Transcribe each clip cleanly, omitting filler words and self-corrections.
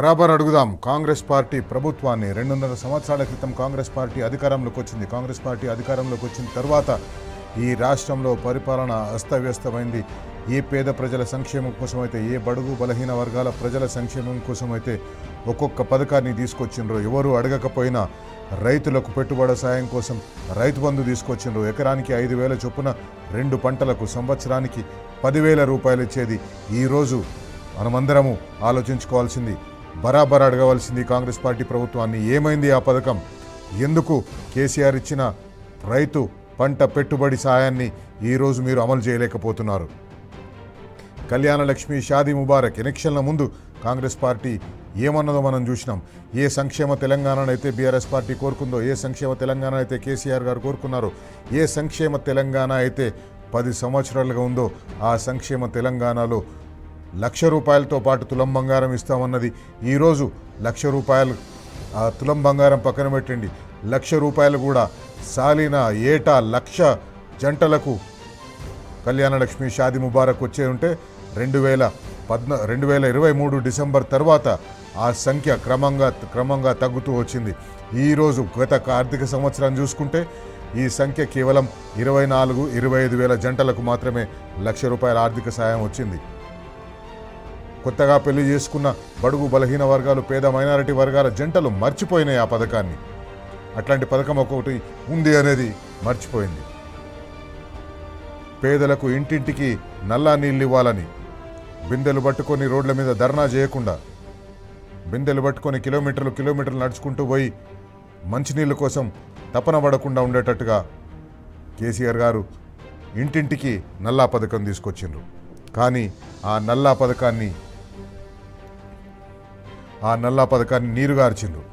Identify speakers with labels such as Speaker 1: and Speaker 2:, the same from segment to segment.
Speaker 1: బరాబర్ అడుగుదాం. కాంగ్రెస్ పార్టీ ప్రభుత్వాన్ని 2.5 సంవత్సరాల క్రితం కాంగ్రెస్ పార్టీ అధికారంలోకి వచ్చింది. కాంగ్రెస్ పార్టీ అధికారంలోకి వచ్చిన తర్వాత ఈ రాష్ట్రంలో పరిపాలన అస్తవ్యస్తమైంది. ఏ పేద ప్రజల సంక్షేమం కోసమైతే, ఏ బడుగు బలహీన వర్గాల ప్రజల సంక్షేమం కోసమైతే ఒక్కొక్క పథకాన్ని తీసుకొచ్చిండ్రు. ఎవరు అడగకపోయినా రైతులకు పెట్టుబడి సాయం కోసం రైతు బంధు తీసుకొచ్చిండ్రు. ఎకరానికి 5,000 చొప్పున 2 పంటలకు సంవత్సరానికి 10,000 రూపాయలు ఇచ్చేది. ఈరోజు మనమందరము ఆలోచించుకోవాల్సింది, బరాబర్ అడగవలసింది కాంగ్రెస్ పార్టీ ప్రభుత్వాన్ని. ఏమైంది ఆ పథకం? ఎందుకు కేసీఆర్ ఇచ్చిన రైతు పంట పెట్టుబడి సాయాన్ని ఈరోజు మీరు అమలు చేయలేకపోతున్నారు? కళ్యాణ లక్ష్మి, షాదీ ముబారక్ ఎలక్షన్ల ముందు కాంగ్రెస్ పార్టీ ఏమన్నదో మనం చూసినాం. ఏ సంక్షేమ తెలంగాణనైతే బీఆర్ఎస్ పార్టీ కోరుకుందో, ఏ సంక్షేమ తెలంగాణ అయితే కేసీఆర్ గారు కోరుకున్నారో, ఏ సంక్షేమ తెలంగాణ అయితే 10 సంవత్సరాలుగా ఉందో ఆ సంక్షేమ తెలంగాణలో 1,00,000 రూపాయలతో పాటు తులం బంగారం ఇస్తామన్నది ఈరోజు 1,00,000 రూపాయలు. ఆ తులం బంగారం పక్కన పెట్టండి, 1,00,000 రూపాయలు కూడా సాలిన ఏటా 1,00,000 జంటలకు కళ్యాణ లక్ష్మి, షాదీ ముబారక్ వచ్చే ఉంటే 2023 డిసెంబర్ తర్వాత ఆ సంఖ్య క్రమంగా తగ్గుతూ వచ్చింది. ఈరోజు గత ఆర్థిక సంవత్సరాన్ని చూసుకుంటే ఈ సంఖ్య కేవలం 24-25 వేల జంటలకు మాత్రమే 1,00,000 రూపాయల ఆర్థిక సాయం వచ్చింది. కొత్తగా పెళ్లి చేసుకున్న బడుగు బలహీన వర్గాలు, పేద మైనారిటీ వర్గాల జంటలు మర్చిపోయినాయి ఆ పథకాన్ని. అట్లాంటి పథకం ఒకటి ఉంది అనేది మర్చిపోయింది. పేదలకు ఇంటింటికి నల్లా నీళ్ళు ఇవ్వాలని బిందెలు పట్టుకొని రోడ్ల మీద ధర్నా చేయకుండా, బిందెలు పట్టుకొని కిలోమీటర్లు నడుచుకుంటూ పోయి మంచినీళ్ళ కోసం తపన పడకుండా ఉండేటట్టుగా కేసీఆర్ గారు ఇంటింటికి నల్లా పథకం తీసుకొచ్చిండ్రు. కానీ ఆ నల్లా పథకాన్ని నీరుగార్చిండ్రు.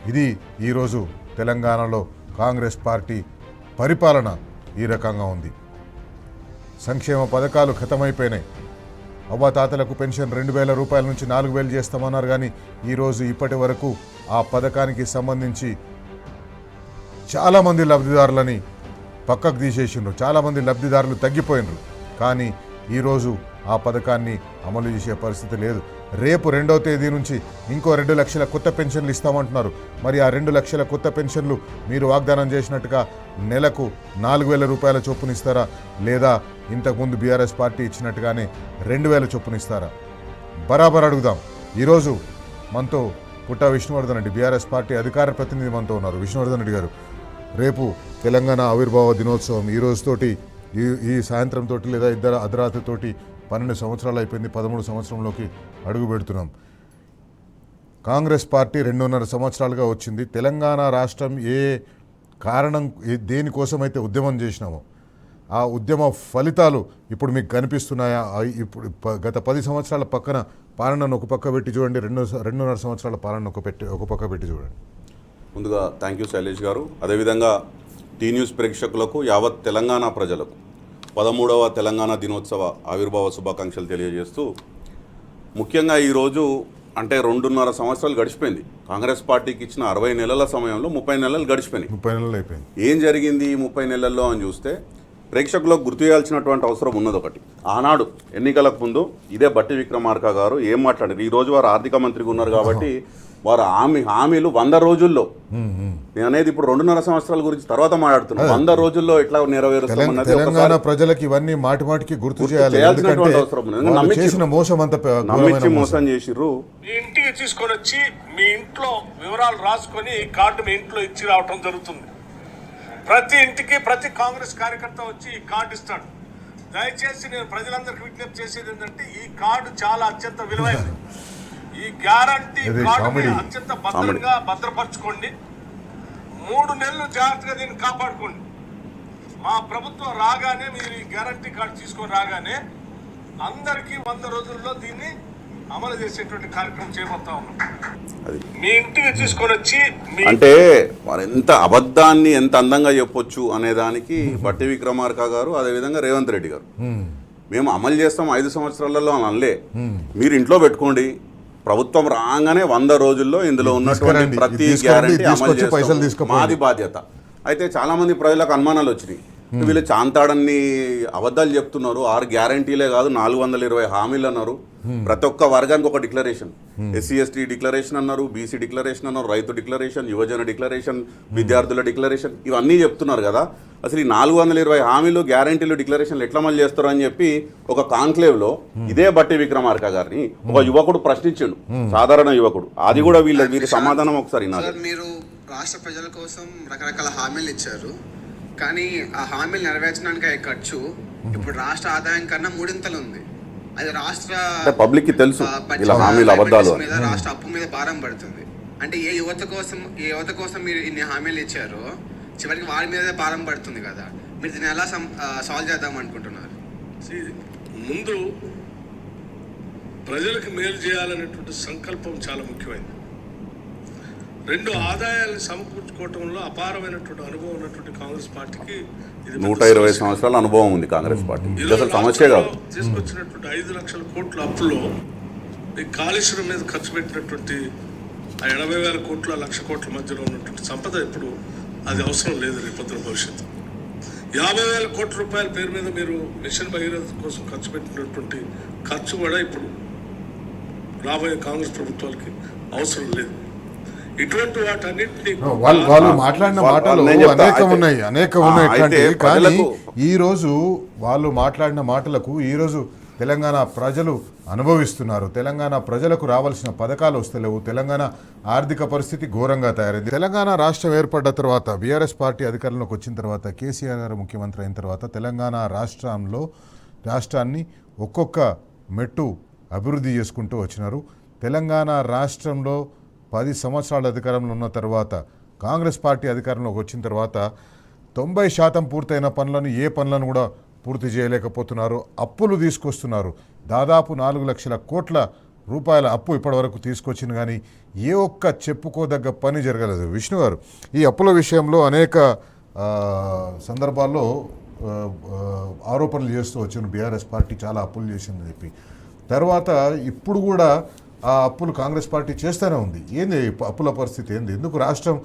Speaker 1: ఇది ఈరోజు తెలంగాణలో కాంగ్రెస్ పార్టీ పరిపాలన ఈ రకంగా ఉంది. సంక్షేమ పథకాలు ఖతమైపోయినాయి. అవ్వాతాతలకు పెన్షన్ 2,000 రూపాయల నుంచి 4,000 చేస్తామన్నారు. కానీ ఈరోజు ఇప్పటి వరకు ఆ పథకానికి సంబంధించి చాలామంది లబ్ధిదారులని పక్కకు తీసేసిండ్రు. చాలామంది లబ్ధిదారులు తగ్గిపోయినరు. కానీ ఈరోజు ఆ పథకాన్ని అమలు చేసే పరిస్థితి లేదు. రేపు 2వ తేదీ నుంచి ఇంకో 2 లక్షల కొత్త పెన్షన్లు ఇస్తామంటున్నారు. మరి ఆ 2 లక్షల కొత్త పెన్షన్లు మీరు వాగ్దానం చేసినట్టుగా నెలకు 4,000 రూపాయల చొప్పున ఇస్తారా, లేదా ఇంతకుముందు బీఆర్ఎస్ పార్టీ ఇచ్చినట్టుగానే 2,000 చొప్పున ఇస్తారా? బరాబర్ అడుగుదాం. ఈరోజు మనతో పుట్టా విష్ణువర్ధన్ రెడ్డి, బీఆర్ఎస్ పార్టీ అధికార ప్రతినిధి మనతో ఉన్నారు. విష్ణువర్ధన్ రెడ్డి గారు, రేపు తెలంగాణ ఆవిర్భావ దినోత్సవం ఈ రోజుతోటి, ఈ సాయంత్రంతో లేదా ఇద్దరు అర్ధరాత్రితోటి 12 సంవత్సరాలు అయిపోయింది. 13 సంవత్సరంలోకి అడుగు పెడుతున్నాం. కాంగ్రెస్ పార్టీ 2.5 సంవత్సరాలుగా వచ్చింది. తెలంగాణ రాష్ట్రం దేనికోసమైతే ఉద్యమం చేసినామో ఆ ఉద్యమ ఫలితాలు ఇప్పుడు మీకు కనిపిస్తున్నాయా? ఇప్పుడు గత 10 సంవత్సరాల పక్కన పాలనను ఒక పక్క పెట్టి చూడండి, 2.5 సంవత్సరాల పాలన ఒక పక్క పెట్టి చూడండి.
Speaker 2: ముందుగా థ్యాంక్ యూ శైలేష్ గారు. అదేవిధంగా టీ న్యూస్ ప్రేక్షకులకు, యావత్ తెలంగాణ ప్రజలకు 13వ తెలంగాణ దినోత్సవ ఆవిర్భావ శుభాకాంక్షలు తెలియజేస్తూ, ముఖ్యంగా ఈరోజు అంటే 2.5 సంవత్సరాలు గడిచిపోయింది. కాంగ్రెస్ పార్టీకి ఇచ్చిన 60 నెలల సమయంలో 30 నెలలు గడిచిపోయినాయి.
Speaker 1: 30 నెలలు అయిపోయింది.
Speaker 2: ఏం జరిగింది ఈ 30 నెలల్లో అని చూస్తే ప్రేక్షకులకు గుర్తు చేయాల్సినటువంటి అవసరం ఉన్నది ఒకటి. ఆనాడు ఎన్నికలకు ముందు ఇదే బట్టి విక్రమార్క గారు ఏం మాట్లాడారు? ఈరోజు వారు ఆర్థిక మంత్రిగా ఉన్నారు కాబట్టి వారు హామీలు 100 రోజుల్లో, నేను అనేది ఇప్పుడు 2.5 సంవత్సరాల గురించి తర్వాత మాట్లాడుతున్నాను, 100 రోజుల్లో ఎట్లా నెరవేరుస్తామన్నది
Speaker 1: తెలంగాణ ప్రజలకి ఇవన్నీ మాటికి గుర్తు
Speaker 2: చేయాల్సినటువంటి అవసరం ఉంది. నమ్మించి మోసం చేసిర్రు.
Speaker 3: మీ ఇంటికి తీసుకొని వచ్చి మీ ఇంట్లో వివరాలు రాసుకొని కార్డు మీ ఇంట్లో ఇచ్చి రావటం జరుగుతుంది. ప్రతి ఇంటికి ప్రతి కాంగ్రెస్ కార్యకర్త వచ్చి ఈ కార్డు ఇస్తాడు. దయచేసి నేను ప్రజలందరికీ విజ్ఞప్తి చేసేది ఏంటంటే, ఈ కార్డు చాలా అత్యంత విలువైనది. ఈ గ్యారంటీ కార్డుని అత్యంత భద్రంగా భద్రపరచుకోండి. 3 నెలలు జాగ్రత్తగా దీన్ని కాపాడుకోండి. మా ప్రభుత్వం రాగానే, మీరు ఈ గ్యారంటీ కార్డు తీసుకొని రాగానే అందరికీ 100 రోజుల్లో దీన్ని అమలు చేసేటువంటి కార్యక్రమం చేయబోతా ఉన్నాం. మీ ఇంటికి తీసుకొని వచ్చి
Speaker 2: అంటే వారు ఎంత అబద్ధాన్ని ఎంత అందంగా చెప్పొచ్చు అనే దానికి బట్టి విక్రమార్క గారు, అదేవిధంగా రేవంత్ రెడ్డి గారు, మేము అమలు చేస్తాం 5 సంవత్సరాలలో అని అనలే. మీరు ఇంట్లో పెట్టుకోండి, ప్రభుత్వం రాగానే 100 రోజుల్లో ఇందులో ఉన్నటువంటి ప్రతి గ్యారంటీ అమలు చేస్తాం, మాది బాధ్యత. అయితే చాలా మంది ప్రజలకు అనుమానాలు వచ్చినాయి. వీళ్ళు చాంతాడన్ని అబద్ధాలు చెప్తున్నారు. 6 గ్యారంటీలే కాదు 420 హామీలు అన్నారు. ప్రతి ఒక్క వర్గానికి ఒక డిక్లరేషన్, ఎస్సీ ఎస్టీ డిక్లరేషన్ అన్నారు, బీసీ డిక్లరేషన్ అన్నారు, రైతు డిక్లరేషన్, యువజన డిక్లరేషన్, విద్యార్థుల డిక్లరేషన్, ఇవన్నీ చెప్తున్నారు కదా. అసలు ఈ 420 హామీలు గ్యారంటీలు డిక్లరేషన్లు ఎట్లా అమలు చేస్తారు అని చెప్పి ఒక కాన్క్లేవ్ లో ఇదే బట్టి విక్రమార్క గారిని ఒక యువకుడు ప్రశ్నించిండు, సాధారణ యువకుడు. అది కూడా వీరి సమాధానం ఒకసారి వినాలి.
Speaker 4: మీరు రాష్ట్ర ప్రజల కోసం రకరకాల హామీలు ఇచ్చారు, కానీ ఆ హామీలు నెరవేర్చడానికి అయ్యే ఖర్చు ఇప్పుడు రాష్ట్ర ఆదాయం కన్నా 3 ఇంతలు ఉంది. అది రాష్ట్ర
Speaker 2: పబ్లిక్ కి తెలుసు ఇలా హామీలు అబద్ధాలు
Speaker 4: మీద, రాష్ట్ర అప్పు మీద భారం పడుతుంది. అంటే ఏ యువత కోసం మీరు ఇన్ని హామీలు ఇచ్చారో చివరికి వారి మీద భారం పడుతుంది కదా. మీరు దీన్ని ఎలా సాల్వ్ చేద్దాం అనుకుంటున్నారు?
Speaker 3: ముందు ప్రజలకు మేలు చేయాలనేటువంటి సంకల్పం చాలా ముఖ్యమైనది. 2 ఆదాయాలను సమకూర్చుకోవటంలో అపారమైనటువంటి అనుభవం ఉన్నటువంటి కాంగ్రెస్ పార్టీకి
Speaker 2: 120 సంవత్సరాల అనుభవం ఉంది కాంగ్రెస్ పార్టీ. ఇది అసలు సమస్య కాదు.
Speaker 3: తీసుకొచ్చినటువంటి 5 లక్షల కోట్ల అప్పులో ఈ కాళేశ్వరం మీద ఖర్చు పెట్టినటువంటి ఆ 80,000 కోట్ల 1,00,000 కోట్ల మధ్యలో ఉన్నటువంటి సంపద ఇప్పుడు అది అవసరం లేదు రేపొద్దున భవిష్యత్తు. 50,000 కోట్ల రూపాయల పేరు మీద మీరు మిషన్ భగీరథ కోసం ఖర్చు పెట్టినటువంటి ఖర్చు కూడా ఇప్పుడు రాబోయే కాంగ్రెస్ ప్రభుత్వాలకి అవసరం లేదు. ఇటువంటి వాటన్నింటినీ
Speaker 1: వాళ్ళు మాట్లాడిన మాటలు అనేకం ఉన్నాయి. కానీ ఈ రోజు వాళ్ళు మాట్లాడిన మాటలకు ఈ రోజు తెలంగాణ ప్రజలు అనుభవిస్తున్నారు. తెలంగాణ ప్రజలకు రావాల్సిన పథకాలు వస్తలేవు. తెలంగాణ ఆర్థిక పరిస్థితి ఘోరంగా తయారైంది. తెలంగాణ రాష్ట్రం ఏర్పడ్డ తర్వాత, బీఆర్ఎస్ పార్టీ అధికారంలోకి వచ్చిన తర్వాత, కేసీఆర్ గారు ముఖ్యమంత్రి అయిన తర్వాత తెలంగాణ రాష్ట్రాన్ని ఒక్కొక్క మెట్టు అభివృద్ధి చేసుకుంటూ వచ్చినారు. తెలంగాణ రాష్ట్రంలో 10 సంవత్సరాల అధికారంలో ఉన్న తర్వాత, కాంగ్రెస్ పార్టీ అధికారంలోకి వచ్చిన తర్వాత 90% పూర్తయిన పనులను ఏ పనులను కూడా పూర్తి చేయలేకపోతున్నారు. అప్పులు తీసుకొస్తున్నారు. దాదాపు 4 లక్షల కోట్ల రూపాయల అప్పు ఇప్పటివరకు తీసుకొచ్చింది, కానీ ఏ ఒక్క చెప్పుకోదగ్గ పని జరగలేదు. విష్ణు గారు, ఈ అప్పుల విషయంలో అనేక సందర్భాల్లో ఆరోపణలు చేస్తూ వచ్చిన బీఆర్ఎస్ పార్టీ చాలా అప్పులు చేసిందని చెప్పి, తర్వాత ఇప్పుడు కూడా ఆ అప్పులు కాంగ్రెస్ పార్టీ చేస్తూనే ఉంది. ఏంది అప్పుల పరిస్థితి ఏంది? ఎందుకు రాష్ట్రం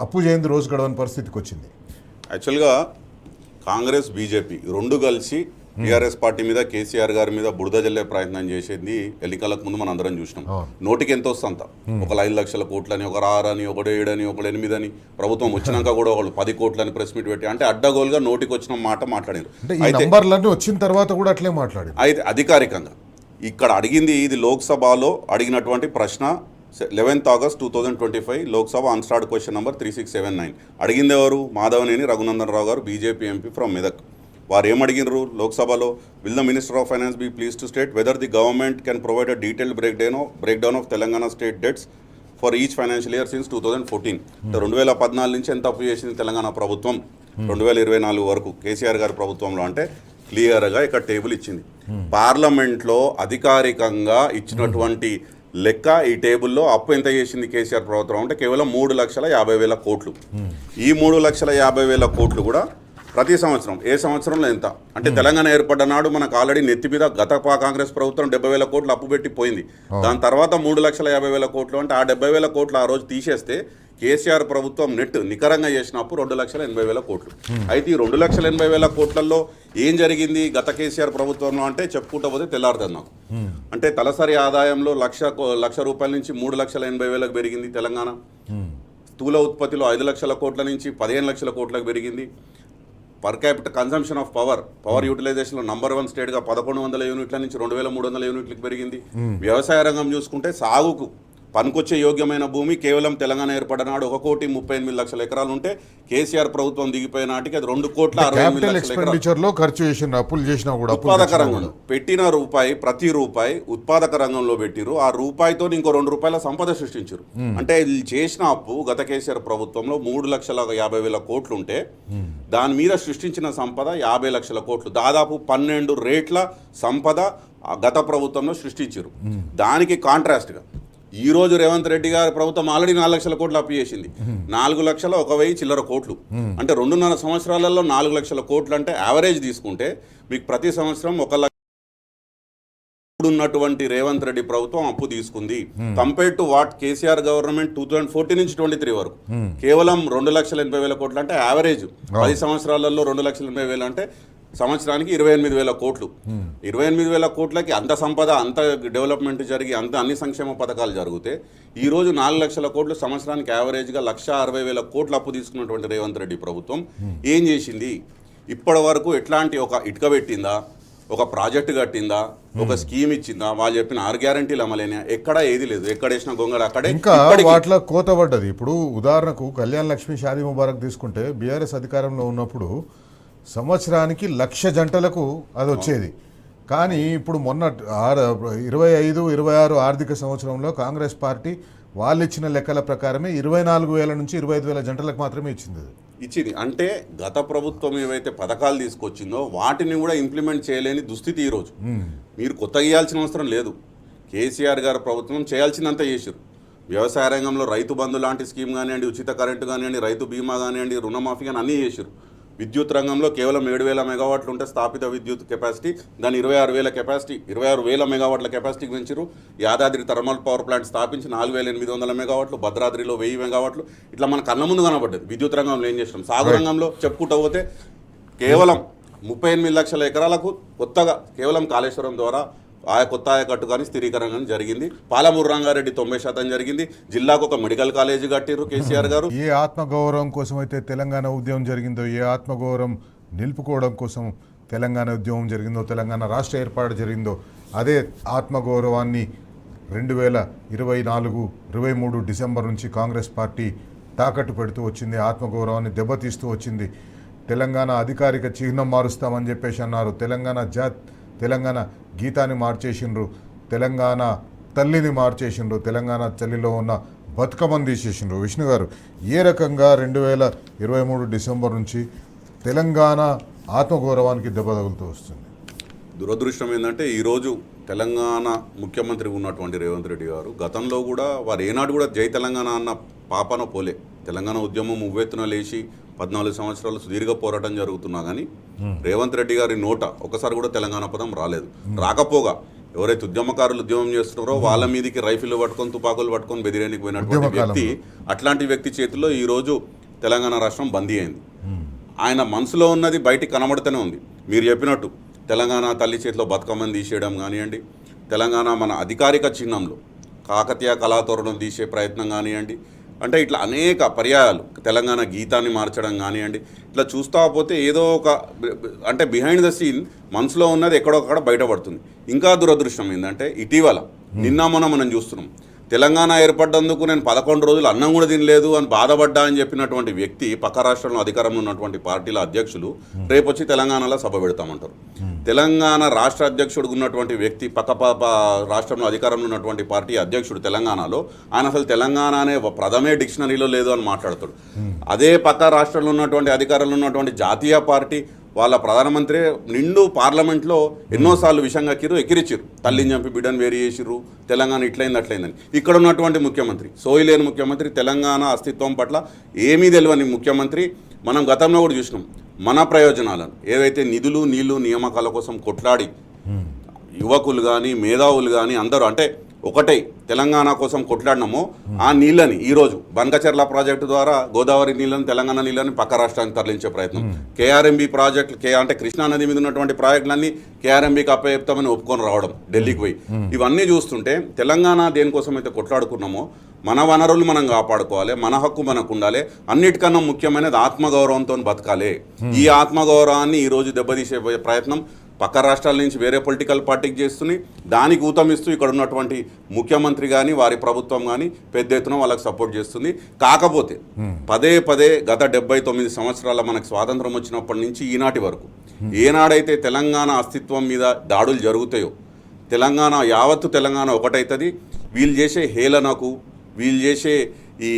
Speaker 1: అప్పు చేయింది రోజు గడవని పరిస్థితికి వచ్చింది?
Speaker 2: యాక్చువల్గా కాంగ్రెస్ బీజేపీ 2 కలిసి టీఆర్ఎస్ పార్టీ మీద, కేసీఆర్ గారి మీద బురద జల్లే ప్రయత్నం చేసేది ఎన్నికలకు ముందు మనం అందరం చూసినాం. నోటికి ఎంత వస్తుందంత, ఒక 5 లక్షల కోట్లని, ఒక 6 అని, ఒక 7 అని, ఒక 8 అని, ప్రభుత్వం వచ్చినాక కూడా వాళ్ళు 10 కోట్లని ప్రెస్ మీట్ పెట్టి, అంటే అడ్డగోలుగా నోటికి వచ్చిన మాట మాట్లాడారు.
Speaker 1: నంబర్లన్నీ వచ్చిన తర్వాత కూడా అట్లే మాట్లాడారు.
Speaker 2: అయితే అధికారికంగా ఇక్కడ అడిగింది, ఇది లోక్సభలో అడిగినటువంటి ప్రశ్న 11th August 2025 Lok Sabha unstarred question number 3679. అడిగింది ఎవరు? మాధవనేని రఘునందన్ రావు గారు, బీజేపీ ఎంపీ ఫ్రమ్ మెదక్. వారు ఏమడిగినారు లోక్సభలో? Will the minister of finance be please to state whether the government can provide a detailed breakdown of Telangana state debts for each financial year since 2014. 2014 నుంచి ఎంత అప్పు చేసింది తెలంగాణ ప్రభుత్వం 2024 వరకు కేసీఆర్ గారి ప్రభుత్వంలో అంటే క్లియర్గా ఇక్కడ టేబుల్ ఇచ్చింది. పార్లమెంట్లో అధికారికంగా ఇచ్చినటువంటి లెక్క ఈ టేబుల్లో అప్పు ఎంత చేసింది కేసీఆర్ ప్రభుత్వం అంటే కేవలం 3,50,000 కోట్లు. ఈ 3,50,000 కోట్లు కూడా ప్రతి సంవత్సరం ఏ సంవత్సరంలో ఎంత అంటే తెలంగాణ ఏర్పడ్డ నాడు మనకు ఆల్రెడీ నెత్తి మీద గత కాంగ్రెస్ ప్రభుత్వం 70,000 కోట్లు అప్పు పెట్టి పోయింది. దాని తర్వాత 3,50,000 కోట్లు అంటే ఆ 70,000 కోట్లు ఆ రోజు తీసేస్తే కేసీఆర్ ప్రభుత్వం నెట్ నికరంగా చేసిన అప్పు 2,80,000 కోట్లు. అయితే ఈ 2,80,000 కోట్లలో ఏం జరిగింది గత కేసీఆర్ ప్రభుత్వంలో అంటే చెప్పుకుంటూ పోతే తెల్లారుతుంది నాకు. అంటే తలసరి ఆదాయంలో లక్ష రూపాయల నుంచి 3,80,000 పెరిగింది తెలంగాణ. స్థూల ఉత్పత్తిలో 5 లక్షల కోట్ల నుంచి 15 లక్షల కోట్లకు పెరిగింది. Per capital consumption of power యూటిలైజేషన్లో నంబర్ 1 స్టేట్గా 1,100 యూనిట్ల నుంచి 2,300 యూనిట్లకు పెరిగింది. వ్యవసాయ రంగం చూసుకుంటే సాగుకు పనికొచ్చే యోగ్యమైన భూమి కేవలం తెలంగాణ ఏర్పడినాడు 1,38,00,000 ఎకరాలు ఉంటే కేసీఆర్ ప్రభుత్వం దిగిపోయిన నాటికి అది 2,68,00,000
Speaker 1: ఖర్చు చేసిన అప్పులు చేసినా కూడా
Speaker 2: ఉత్పాదక రంగంలో పెట్టిన రూపాయి ప్రతి రూపాయి ఉత్పాదక రంగంలో పెట్టిరు. ఆ రూపాయితో ఇంకో 2 రూపాయల సంపద సృష్టించారు. అంటే చేసిన అప్పు గత కేసీఆర్ ప్రభుత్వంలో 3,50,000 కోట్లు ఉంటే దాని మీద సృష్టించిన సంపద 50 లక్షల కోట్లు, దాదాపు 12 రేట్ల సంపద గత ప్రభుత్వంలో సృష్టించారు. దానికి కాంట్రాస్ట్గా ఈ రోజు రేవంత్ రెడ్డి గారి ప్రభుత్వం ఆల్రెడీ 4 లక్షల కోట్లు అప్పు చేసింది. 4,01,000 చిల్లర కోట్లు అంటే 2.5 సంవత్సరాలలో 4 లక్షల కోట్లు అంటే యావరేజ్ తీసుకుంటే మీకు ప్రతి సంవత్సరం 1 ఇప్పుడున్నటువంటి రేవంత్ రెడ్డి ప్రభుత్వం అప్పు తీసుకుంది compare to what KCR government 2014 నుంచి 23 వరకు కేవలం 2,80,000 కోట్లు అంటే యావరేజ్ 10 సంవత్సరాలలో 2,80,000 అంటే సంవత్సరానికి 28,000 కోట్లు. 28,000 కోట్లకి అంత సంపద, అంత డెవలప్మెంట్ జరిగి, అంత అన్ని సంక్షేమ పథకాలు జరిగితే ఈ రోజు 4 లక్షల కోట్లు సంవత్సరానికి యావరేజ్గా 1,60,000 కోట్లు అప్పు తీసుకున్నటువంటి రేవంత్ రెడ్డి ప్రభుత్వం ఏం చేసింది? ఇప్పటి వరకు ఎట్లాంటి ఒక ఇటుక పెట్టిందా, ఒక ప్రాజెక్టు కట్టిందా, ఒక స్కీమ్ ఇచ్చిందా? వాళ్ళు చెప్పిన 6 గ్యారంటీలు అమలైనా ఎక్కడా ఏది లేదు. ఎక్కడేసిన గొంగళ అక్కడే.
Speaker 1: ఇంకా వాటిలో కోత పడ్డది. ఇప్పుడు ఉదాహరణకు కళ్యాణ్ లక్ష్మి షాదీ ముబారక్ తీసుకుంటే బీఆర్ఎస్ అధికారంలో ఉన్నప్పుడు సంవత్సరానికి 1,00,000 జంటలకు అది వచ్చేది. కానీ ఇప్పుడు మొన్న 25-26 ఆర్థిక సంవత్సరంలో కాంగ్రెస్ పార్టీ వాళ్ళు ఇచ్చిన లెక్కల ప్రకారమే 24,000 నుంచి 25,000 జంటలకు మాత్రమే ఇచ్చింది.
Speaker 2: అంటే గత ప్రభుత్వం ఏవైతే పథకాలు తీసుకొచ్చిందో వాటిని కూడా ఇంప్లిమెంట్ చేయలేని దుస్థితి ఈరోజు. మీరు కొత్తగా ఇవ్వాల్సిన అవసరం లేదు. కేసీఆర్ గారి ప్రభుత్వం చేయాల్సినంత చేశారు. వ్యవసాయ రంగంలో రైతు బంధు లాంటి స్కీమ్ కానివ్వండి, ఉచిత కరెంటు కానివ్వండి, రైతు బీమా కానివ్వండి, రుణమాఫీ కానీ అన్నీ చేశారు. విద్యుత్ రంగంలో కేవలం 7,000 మెగావాట్లు ఉంటే స్థాపిత విద్యుత్ కెపాసిటీ దాన్ని 26,000 మెగావాట్ల కెపాసిటీకి పెంచారు. యాదాద్రి థర్మల్ పవర్ ప్లాంట్ స్థాపించి 4,800 మెగావాట్లు, భద్రాద్రిలో 1000 మెగావాట్లు. ఇట్లా మన కళ్ళ ముందు కనబడ్డది. విద్యుత్ రంగంలో ఏం చేసినాం? సాగు రంగంలో చెప్పుకుంటూ పోతే కేవలం 38 లక్షల ఎకరాలకు కొత్తగా కేవలం కాళేశ్వరం ద్వారా కొత్త ఆయకట్టు కానీ స్థిరీకరణ కానీ జరిగింది. పాలమూరు రంగారెడ్డి 90% జరిగింది. జిల్లాకు ఒక మెడికల్ కాలేజీ కట్టిర్రు కేసీఆర్ గారు.
Speaker 1: ఏ ఆత్మగౌరవం కోసం అయితే తెలంగాణ ఉద్యమం జరిగిందో, ఏ ఆత్మగౌరవం నిలుపుకోవడం కోసం తెలంగాణ ఉద్యమం జరిగిందో, తెలంగాణ రాష్ట్ర ఏర్పాటు జరిగిందో, అదే ఆత్మగౌరవాన్ని 2024-23 డిసెంబర్ నుంచి కాంగ్రెస్ పార్టీ తాకట్టు పెడుతూ వచ్చింది. ఆత్మగౌరవాన్ని దెబ్బతీస్తూ వచ్చింది. తెలంగాణ అధికారిక చిహ్నం మారుస్తామని చెప్పేసి అన్నారు. తెలంగాణ గీతాన్ని మార్చేసిండ్రు, తెలంగాణ తల్లిని మార్చేసిండ్రు, తెలంగాణ తల్లిలో ఉన్న బతుకమ్మని తీసేసిండ్రు. విష్ణు గారు, ఏ రకంగా 2023 డిసెంబర్ నుంచి తెలంగాణ ఆత్మగౌరవానికి దెబ్బ తగులుతూ వస్తుంది?
Speaker 2: దురదృష్టం ఏంటంటే ఈరోజు తెలంగాణ ముఖ్యమంత్రి ఉన్నటువంటి రేవంత్ రెడ్డి గారు గతంలో కూడా వారు ఏనాడు కూడా జై తెలంగాణ అన్న పాపన పోలే. తెలంగాణ ఉద్యమం ఉవ్వెత్తున లేచి 14 సంవత్సరాలు సుదీర్ఘ పోరాటం జరుగుతున్నా కానీ రేవంత్ రెడ్డి గారి నోట ఒకసారి కూడా తెలంగాణ పదం రాలేదు. రాకపోగా ఎవరైతే ఉద్యమకారులు ఉద్యమం చేస్తున్నారో వాళ్ళ మీదకి రైఫిల్ పట్టుకొని, తుపాకులు పట్టుకొని బెదిరేనికి పోయినటువంటి వ్యక్తి, అట్లాంటి వ్యక్తి చేతిలో ఈరోజు తెలంగాణ రాష్ట్రం బందీ అయింది. ఆయన మనసులో ఉన్నది బయటికి కనబడుతూనే ఉంది. మీరు చెప్పినట్టు తెలంగాణ తల్లి చేతిలో బతుకమ్మని తీసేయడం కానివ్వండి, తెలంగాణ మన అధికారిక చిహ్నంలో కాకతీయ కళాతోరణం తీసే ప్రయత్నం కానివ్వండి, అంటే ఇట్లా అనేక పర్యాయాలు తెలంగాణ గీతాన్ని మార్చడం కానివ్వండి, ఇట్లా చూస్తా పోతే ఏదో ఒక అంటే బిహైండ్ ద సీన్ మనసులో ఉన్నది ఎక్కడొక్కడ బయటపడుతుంది. ఇంకా దురదృష్టం ఏంటంటే ఇటీవల నిన్న మనం చూస్తున్నాం, తెలంగాణ ఏర్పడ్డందుకు నేను 11 రోజులు అన్నం కూడా తినలేదు అని బాధపడ్డా అని చెప్పినటువంటి వ్యక్తి, పక్క రాష్ట్రంలో అధికారంలో ఉన్నటువంటి పార్టీల అధ్యక్షులు రేపు వచ్చి తెలంగాణలో సభ పెడతామంటారు. తెలంగాణ రాష్ట్ర అధ్యక్షుడు ఉన్నటువంటి వ్యక్తి పక్క రాష్ట్రంలో అధికారంలో ఉన్నటువంటి పార్టీ అధ్యక్షుడు తెలంగాణలో, ఆయన అసలు తెలంగాణ అనే పదమే డిక్షనరీలో లేదు అని మాట్లాడతాడు. అదే పక్క రాష్ట్రంలో ఉన్నటువంటి అధికారంలో ఉన్నటువంటి జాతీయ పార్టీ వాళ్ళ ప్రధానమంత్రి నిండు పార్లమెంట్లో ఎన్నోసార్లు విషంగా ఎక్కిరిచ్చిర్రు, తల్లిని చంపి బిడ్డను వేరు చేసిర్రు, తెలంగాణ ఇట్లయింది అట్లయిందని. ఇక్కడ ఉన్నటువంటి ముఖ్యమంత్రి, సోయిలేని ముఖ్యమంత్రి, తెలంగాణ అస్తిత్వం పట్ల ఏమీ తెలియని ముఖ్యమంత్రి, మనం గతంలో కూడా చూసినాం. మన ప్రయోజనాలను ఏవైతే నిధులు, నీళ్లు, నియామకాల కోసం కొట్లాడి యువకులు కానీ మేధావులు కానీ అందరూ అంటే ఒకటే తెలంగాణ కోసం కొట్లాడినామో ఆ నీళ్ళని ఈరోజు బనకచెర్ల ప్రాజెక్టు ద్వారా గోదావరి నీళ్ళని, తెలంగాణ నీళ్ళని పక్క రాష్ట్రానికి తరలించే ప్రయత్నం. కేఆర్ఎంబీ ప్రాజెక్టులు అంటే కృష్ణా నది మీద ఉన్నటువంటి ప్రాజెక్టులన్నీ కేఆర్ఎంబీకి అప్పచెప్తామని ఒప్పుకొని రావడం ఢిల్లీకి పోయి, ఇవన్నీ చూస్తుంటే తెలంగాణ దేనికోసం అయితే కొట్లాడుకున్నామో మన వనరులు మనం కాపాడుకోవాలి, మన హక్కు మనకు ఉండాలి. అన్నిటికన్నా ముఖ్యమైనది ఆత్మగౌరవంతో బతకాలి. ఈ ఆత్మగౌరవాన్ని ఈరోజు దెబ్బతీసే ప్రయత్నం పక్క రాష్ట్రాల నుంచి వేరే పొలిటికల్ పార్టీకి చేస్తుంది. దానికి ఊతమిస్తూ ఇక్కడ ఉన్నటువంటి ముఖ్యమంత్రి కానీ వారి ప్రభుత్వం కానీ పెద్ద ఎత్తున వాళ్ళకి సపోర్ట్ చేస్తుంది. కాకపోతే పదే గత 79 సంవత్సరాల మనకు స్వాతంత్రం వచ్చినప్పటి నుంచి ఈనాటి వరకు ఏనాడైతే తెలంగాణ అస్తిత్వం మీద దాడులు జరుగుతాయో, యావత్తు తెలంగాణ ఒకటైతుంది. వీళ్ళు చేసే హేళనకు, వీళ్ళు చేసే ఈ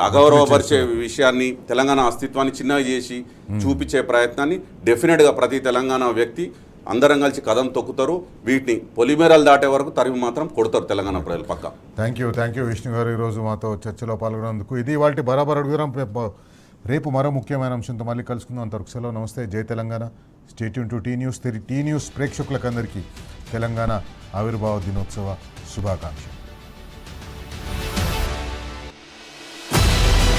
Speaker 2: అగౌరవపరిచే విషయాన్ని, తెలంగాణ అస్తిత్వాన్ని చిన్నగా చేసి చూపించే ప్రయత్నాన్ని డెఫినెట్గా ప్రతి తెలంగాణ వ్యక్తి అందరం కలిసి కదం తొక్కుతారు. వీటిని పొలిమేరలు దాటే వరకు తరిమి మాత్రం కొడతారు తెలంగాణ ప్రజలు పక్క.
Speaker 1: థ్యాంక్ యూ విష్ణు గారు ఈరోజు మాతో చర్చలో పాల్గొన్నందుకు. ఇది వాటి బరాబర్ అడుగుదాం. రేపు మరో ముఖ్యమైన అంశంతో మళ్ళీ కలుసుకుందాం. అంతవరకు సెలవు. నమస్తే. జై Telangana. Stay tuned to T news. T news ప్రేక్షకులకందరికీ తెలంగాణ ఆవిర్భావ దినోత్సవ శుభాకాంక్షలు.